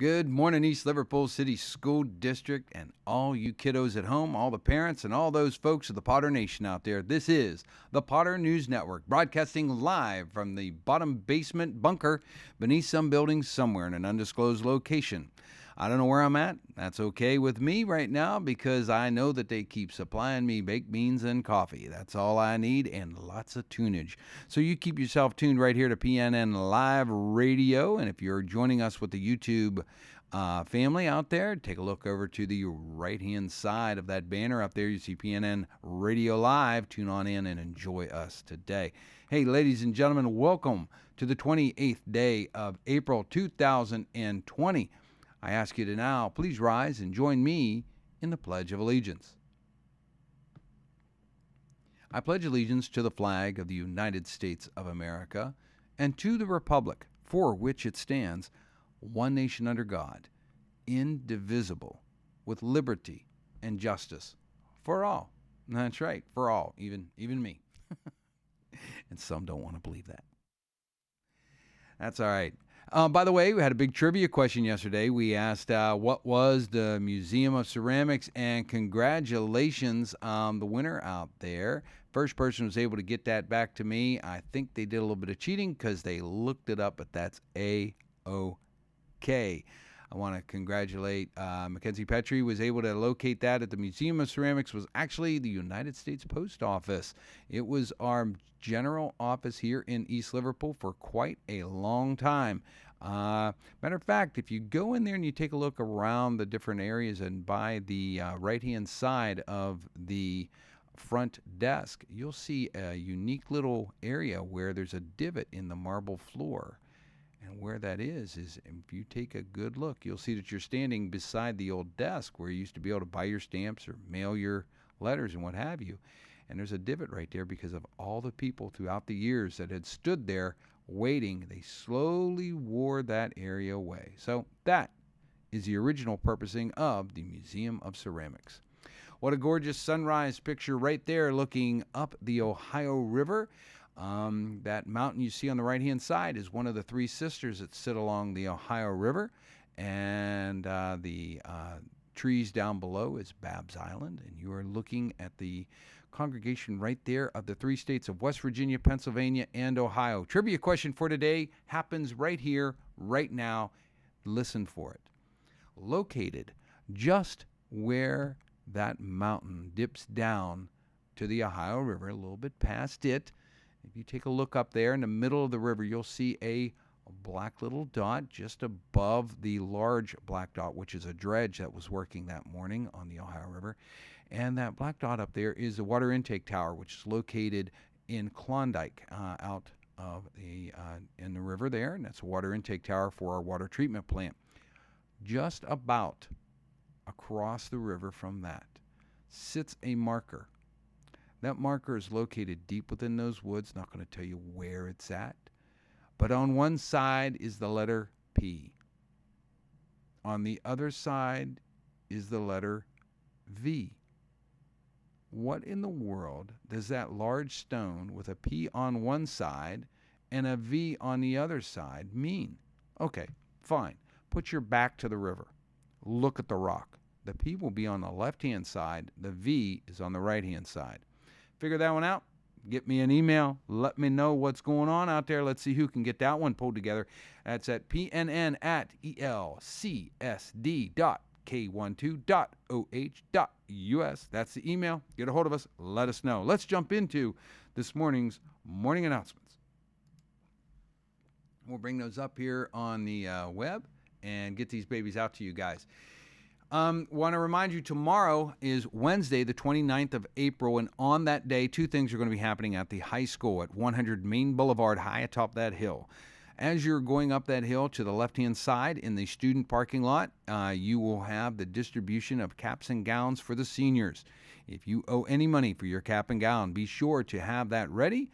Good morning, East Liverpool City School District, and all you kiddos at home, all the parents, and all those folks of the Potter Nation out there. This is the Potter News Network, broadcasting live from the bottom basement bunker beneath some building somewhere in an undisclosed location. I don't know where I'm at. That's okay with me right now because I know that they keep supplying me baked beans and coffee. That's all I need and lots of tunage. So you keep yourself tuned right here to PNN Live Radio. And if you're joining us with the YouTube family out there, take a look over to the right-hand side of that banner up there. You see PNN Radio Live. Tune on in and enjoy us today. Hey, ladies and gentlemen, welcome to the 28th day of April 2020. I ask you to now please rise and join me in the Pledge of Allegiance. I pledge allegiance to the flag of the United States of America and to the republic for which it stands, one nation under God, indivisible, with liberty and justice for all. That's right, for all, even me. And some don't want to believe that. That's all right. By the way, we had a big trivia question yesterday. We asked what was the Museum of Ceramics, and congratulations the winner out there. First person was able to get that back to me. I think they did a little bit of cheating because they looked it up, but that's A-OK. I want to congratulate Mackenzie Petrie, was able to locate that at the Museum of Ceramics. Was actually the United States Post Office. It was our general office here in East Liverpool for quite a long time. Matter of fact, if you go in there and you take a look around the different areas and by the right-hand side of the front desk, you'll see a unique little area where there's a divot in the marble floor. And where that is if you take a good look, you'll see that you're standing beside the old desk where you used to be able to buy your stamps or mail your letters and what have you. And there's a divot right there because of all the people throughout the years that had stood there waiting. They slowly wore that area away. So that is the original purposing of the Museum of Ceramics. What a gorgeous sunrise picture right there looking up the Ohio River. That mountain you see on the right-hand side is one of the three sisters that sit along the Ohio River, and the trees down below is Babb's Island, and you are looking at the congregation right there of the three states of West Virginia, Pennsylvania, and Ohio. Trivia question for today happens right here, right now. Listen for it. Located just where that mountain dips down to the Ohio River, a little bit past it. If you take a look up there in the middle of the river, you'll see a black little dot just above the large black dot, which is a dredge that was working that morning on the Ohio River. And that black dot up there is the water intake tower, which is located in Klondike, out of the in the river there. And that's a water intake tower for our water treatment plant. Just about across the river from that sits a marker. That marker is located deep within those woods. Not going to tell you where it's at. But on one side is the letter P. On the other side is the letter V. What in the world does that large stone with a P on one side and a V on the other side mean? Okay, fine. Put your back to the river. Look at the rock. The P will be on the left-hand side. The V is on the right-hand side. Figure that one out. Get me an email. Let me know what's going on out there. Let's see who can get that one pulled together. That's at pnn@elcsd.k12.oh.us. That's the email. Get a hold of us. Let us know. Let's jump into this morning's morning announcements. We'll bring those up here on the web and get these babies out to you guys. Want to remind you, tomorrow is Wednesday, the 29th of April, and on that day, two things are going to be happening at the high school at 100 Main Boulevard, high atop that hill. As you're going up that hill to the left-hand side in the student parking lot, you will have the distribution of caps and gowns for the seniors. If you owe any money for your cap and gown, be sure to have that ready,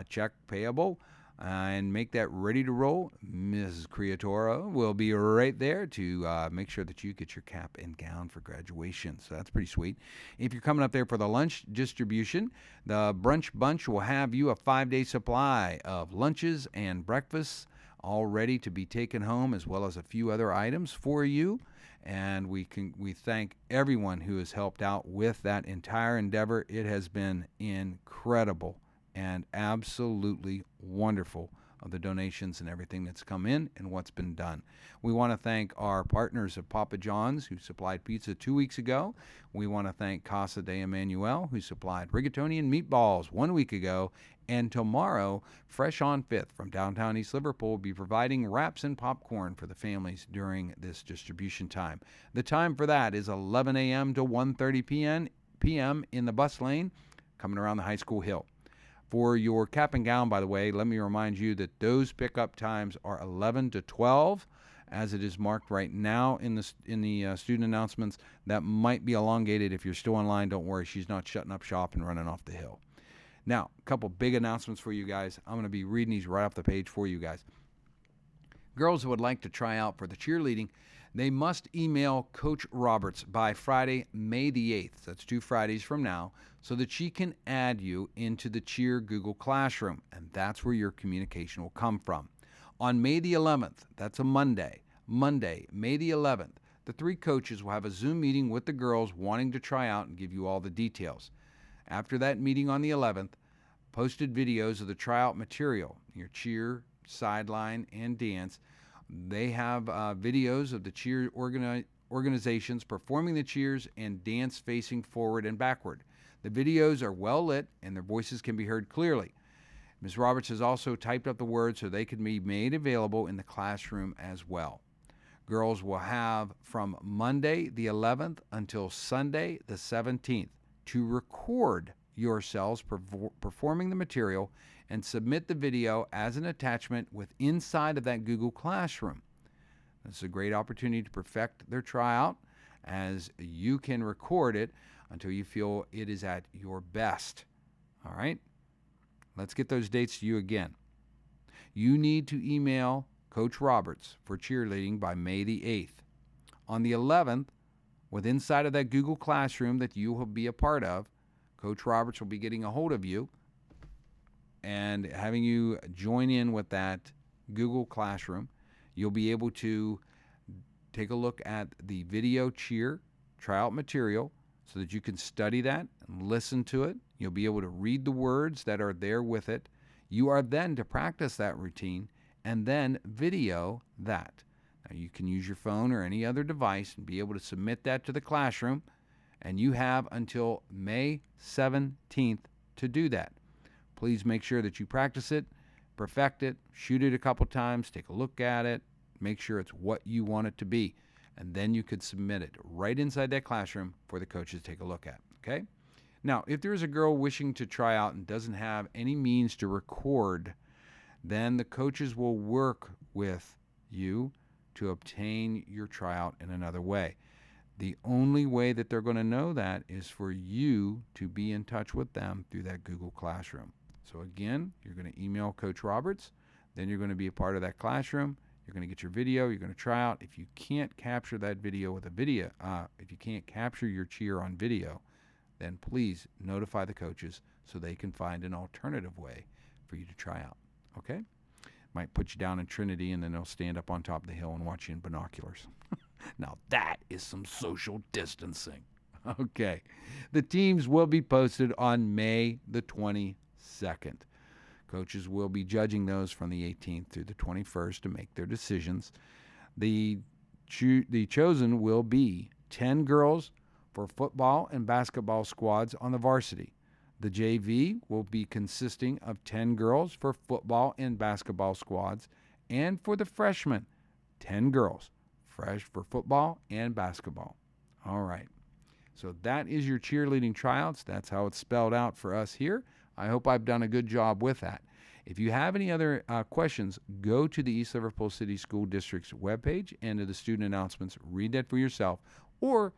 check payable, and make that ready to roll. Mrs. Creatora will be right there to make sure that you get your cap and gown for graduation. So that's pretty sweet. If you're coming up there for the lunch distribution, the Brunch Bunch will have you a 5-day supply of lunches and breakfasts all ready to be taken home, as well as a few other items for you. And we thank everyone who has helped out with that entire endeavor. It has been incredible and absolutely wonderful, of the donations and everything that's come in and what's been done. We want to thank our partners at Papa John's, who supplied pizza 2 weeks ago. We want to thank Casa de Emmanuel, who supplied rigatoni and meatballs 1 week ago. And tomorrow, Fresh on 5th from downtown East Liverpool will be providing wraps and popcorn for the families during this distribution time. The time for that is 11 a.m. to 1:30 p.m. in the bus lane coming around the high school hill. For your cap and gown, by the way, let me remind you that those pickup times are 11 to 12, as it is marked right now in the student announcements. That might be elongated. If you're still online, don't worry. She's not shutting up shop and running off the hill. Now, a couple big announcements for you guys. I'm going to be reading these right off the page for you guys. Girls who would like to try out for the cheerleading, they must email Coach Roberts by Friday, May the 8th. That's 2 Fridays from now, so that she can add you into the Cheer Google Classroom, and that's where your communication will come from. On May the 11th, that's a Monday, May the 11th, the 3 coaches will have a Zoom meeting with the girls wanting to try out and give you all the details. After that meeting on the 11th, posted videos of the tryout material, your cheer, sideline, and dance. They have videos of the cheer organizations performing the cheers and dance facing forward and backward. The videos are well lit and their voices can be heard clearly. Ms. Roberts has also typed up the words so they can be made available in the classroom as well. Girls will have from Monday the 11th until Sunday the 17th to record yourselves performing the material and submit the video as an attachment inside of that Google Classroom. This is a great opportunity to perfect their tryout, as you can record it until you feel it is at your best. All right? Let's get those dates to you again. You need to email Coach Roberts for cheerleading by May the 8th. On the 11th, inside of that Google Classroom that you will be a part of, Coach Roberts will be getting a hold of you and having you join in with that Google Classroom. You'll be able to take a look at the video cheer tryout material so that you can study that and listen to it. You'll be able to read the words that are there with it. You are then to practice that routine and then video that. Now, you can use your phone or any other device and be able to submit that to the classroom, and you have until May 17th to do that. Please make sure that you practice it, perfect it, shoot it a couple times, take a look at it, make sure it's what you want it to be, and then you could submit it right inside that classroom for the coaches to take a look at, okay? Now, if there is a girl wishing to try out and doesn't have any means to record, then the coaches will work with you to obtain your tryout in another way. The only way that they're going to know that is for you to be in touch with them through that Google Classroom. So again, you're going to email Coach Roberts, then you're going to be a part of that classroom. You're going to get your video, you're going to try out. If you can't capture that video with a video, if you can't capture your cheer on video, then please notify the coaches so they can find an alternative way for you to try out, okay? Might put you down in Trinity, and then they'll stand up on top of the hill and watch you in binoculars. Now that is some social distancing. Okay. The teams will be posted on May the 22nd. Coaches will be judging those from the 18th through the 21st to make their decisions. The chosen will be 10 girls for football and basketball squads on the varsity. The JV will be consisting of 10 girls for football and basketball squads, and for the freshmen, 10 girls fresh for football and basketball. All right. So that is your cheerleading tryouts. That's how it's spelled out for us here. I hope I've done a good job with that. If you have any other questions, go to the East Liverpool City School District's webpage and to the student announcements. Read that for yourself, or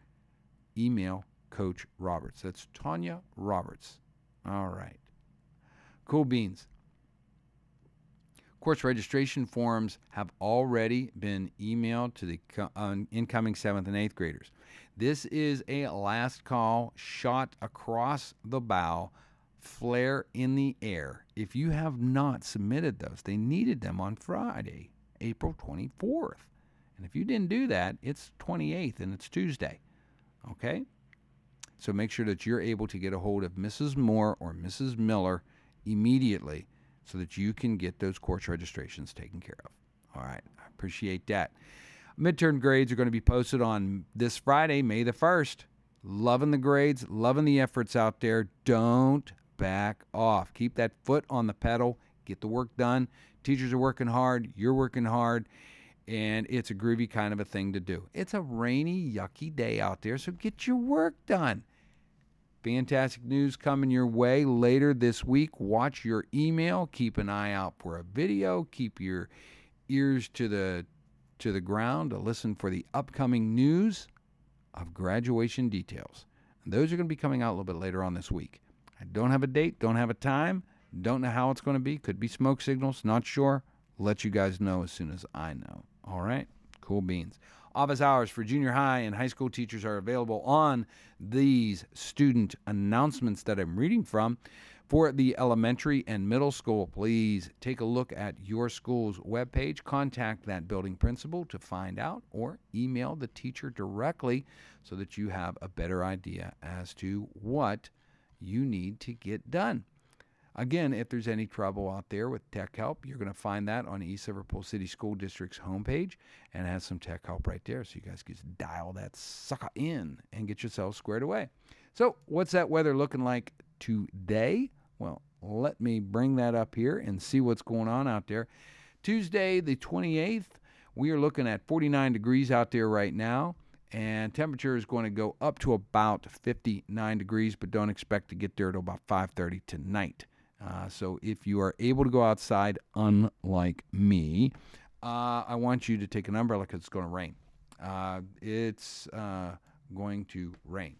email Coach Roberts. That's Tanya Roberts. All right. Cool beans. Course registration forms have already been emailed to the incoming 7th and 8th graders. This is a last call, shot across the bow, flare in the air. If you have not submitted those, they needed them on Friday. April 24th. And if you didn't do that, it's 28th and it's Tuesday. Okay? So make sure that you're able to get a hold of Mrs. Moore or Mrs. Miller immediately so that you can get those course registrations taken care of. All right. I appreciate that. Midterm grades are going to be posted on this Friday, May the 1st. Loving the grades, loving the efforts out there. Don't back off. Keep that foot on the pedal. Get the work done. Teachers are working hard. You're working hard. And it's a groovy kind of a thing to do. It's a rainy, yucky day out there, so get your work done. Fantastic news coming your way later this week. Watch your email. Keep an eye out for a video. Keep your ears to the ground to listen for the upcoming news of graduation details. And those are going to be coming out a little bit later on this week. I don't have a date, don't have a time, don't know how it's going to be. Could be smoke signals, not sure. Let you guys know as soon as I know. All right? Cool beans. Office hours for junior high and high school teachers are available on these student announcements that I'm reading from. For the elementary and middle school, please take a look at your school's webpage. Contact that building principal to find out, or email the teacher directly so that you have a better idea as to what you need to get done. Again, if there's any trouble out there with tech help, you're going to find that on East Liverpool City School District's homepage, and it has some tech help right there, so you guys can just dial that sucker in and get yourselves squared away. So what's that weather looking like today? Well, let me bring that up here and see what's going on out there. Tuesday, the 28th, we are looking at 49 degrees out there right now, and temperature is going to go up to about 59 degrees, but don't expect to get there till about 5:30 tonight. So if you are able to go outside, unlike me, I want you to take an umbrella because it's going to rain. It's going to rain.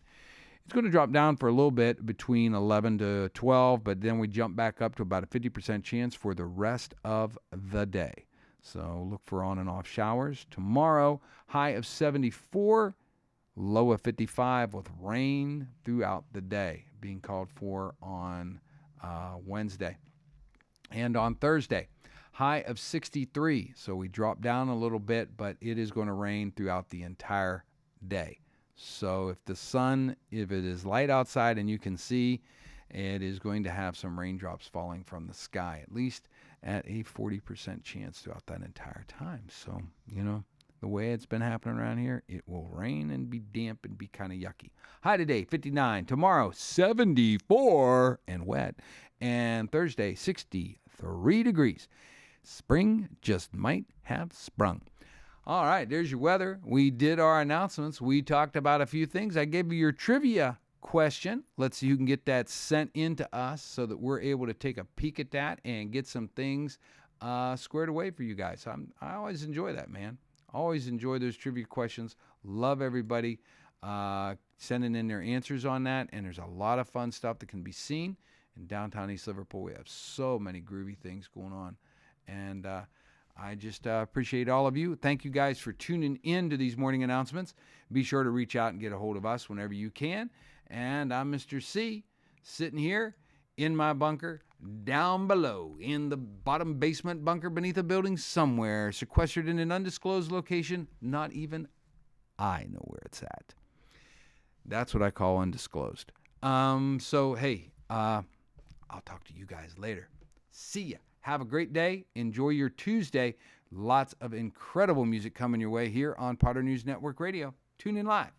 It's going to drop down for a little bit between 11 to 12, but then we jump back up to about a 50% chance for the rest of the day. So look for on and off showers. Tomorrow, high of 74, low of 55 with rain throughout the day being called for on Wednesday. And on Thursday, high of 63. So we drop down a little bit, but it is going to rain throughout the entire day. So if it is light outside and you can see, it is going to have some raindrops falling from the sky, at least at a 40% chance throughout that entire time. So, the way it's been happening around here, it will rain and be damp and be kind of yucky. High today, 59. Tomorrow, 74 and wet. And Thursday, 63 degrees. Spring just might have sprung. All right, there's your weather. We did our announcements. We talked about a few things. I gave you your trivia question. Let's see who can get that sent in to us so that we're able to take a peek at that and get some things squared away for you guys. I always enjoy that, man. Always enjoy those trivia questions. Love everybody sending in their answers on that. And there's a lot of fun stuff that can be seen in downtown East Liverpool. We have so many groovy things going on. And I just appreciate all of you. Thank you guys for tuning in to these morning announcements. Be sure to reach out and get a hold of us whenever you can. And I'm Mr. C, sitting here in my bunker down below in the bottom basement bunker beneath a building somewhere, sequestered in an undisclosed location. Not even I know where it's at. That's what I call undisclosed. So, hey, I'll talk to you guys later. See ya. Have a great day. Enjoy your Tuesday. Lots of incredible music coming your way here on Potter News Network Radio. Tune in live.